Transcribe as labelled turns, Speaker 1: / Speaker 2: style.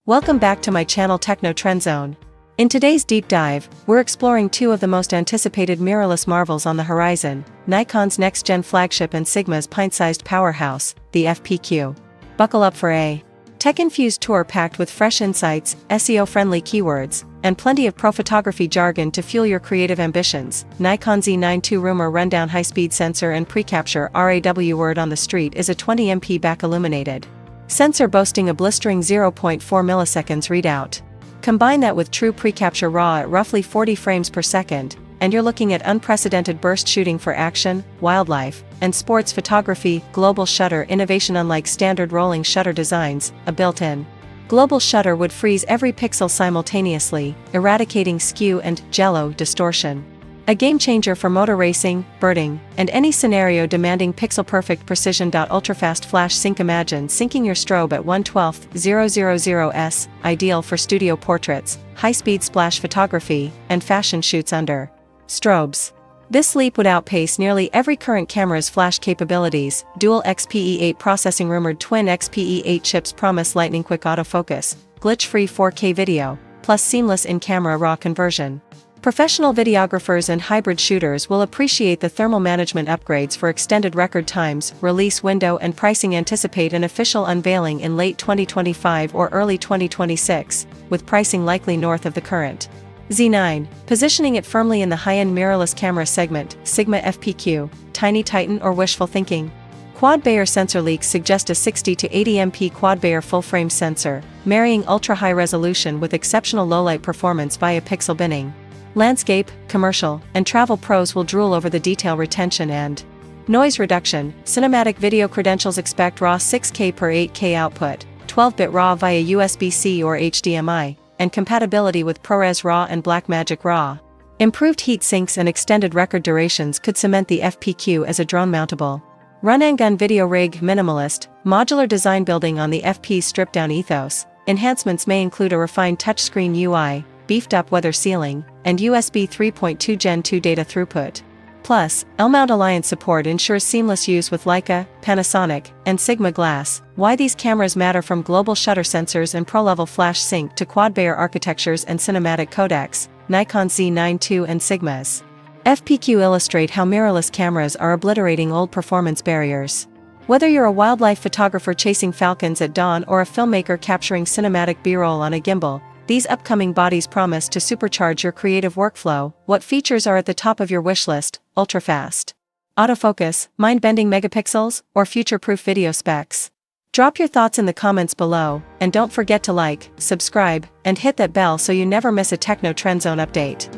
Speaker 1: Welcome back to my channel Techno Trend Zone. In today's deep dive, we're exploring two of the most anticipated mirrorless marvels on the horizon, Nikon's next-gen flagship and Sigma's pint-sized powerhouse, the FPQ. Buckle up for a tech-infused tour packed with fresh insights, SEO-friendly keywords, and plenty of pro photography jargon to fuel your creative ambitions. Nikon Z9 II rumor rundown high-speed sensor and pre-capture RAW word on the street is a 20MP back-illuminated sensor boasting a blistering 0.4 milliseconds readout. Combine that with true pre-capture RAW at roughly 40 frames per second, and you're looking at unprecedented burst shooting for action, wildlife, and sports photography. Global shutter innovation. Unlike standard rolling shutter designs, a built-in global shutter would freeze every pixel simultaneously, eradicating skew and jello distortion. A game-changer for motor racing, birding, and any scenario demanding pixel-perfect precision. Ultrafast flash sync. Imagine syncing your strobe at 1/12,000s, ideal for studio portraits, high-speed splash photography, and fashion shoots under strobes. This leap would outpace nearly every current camera's flash capabilities. Dual XPE8 processing. Rumored twin XPE8 chips promise lightning-quick autofocus, glitch-free 4K video, plus seamless in-camera RAW conversion. Professional videographers and hybrid shooters will appreciate the thermal management upgrades for extended record times. Release window and pricing. Anticipate an official unveiling in late 2025 or early 2026, with pricing likely north of the current Z9, positioning it firmly in the high-end mirrorless camera segment. Sigma FPQ, tiny titan or wishful thinking? Quad-Bayer sensor leaks suggest a 60 to 80MP quad-Bayer full-frame sensor, marrying ultra-high resolution with exceptional low-light performance via pixel binning. Landscape, commercial, and travel pros will drool over the detail retention and noise reduction. Cinematic video credentials. Expect raw 6K per 8K output, 12-bit RAW via USB-C or HDMI, and compatibility with ProRes RAW and Blackmagic RAW. Improved heat sinks and extended record durations could cement the FPQ as a drone-mountable run-and-gun video rig. Minimalist, modular design. Building on the FP's stripped-down ethos, enhancements may include a refined touchscreen UI, beefed-up weather sealing, and USB 3.2 Gen 2 data throughput. Plus, L-mount Alliance support ensures seamless use with Leica, Panasonic, and Sigma glass. Why these cameras matter. From global shutter sensors and pro-level flash sync to quad-Bayer architectures and cinematic codecs, Nikon Z9 II and Sigma's FPQ illustrate how mirrorless cameras are obliterating old performance barriers. Whether you're a wildlife photographer chasing falcons at dawn or a filmmaker capturing cinematic B-roll on a gimbal, these upcoming bodies promise to supercharge your creative workflow. What features are at the top of your wish list? Ultra-fast autofocus, mind-bending megapixels, or future-proof video specs? Drop your thoughts in the comments below, and don't forget to like, subscribe, and hit that bell so you never miss a Techno Trend Zone update.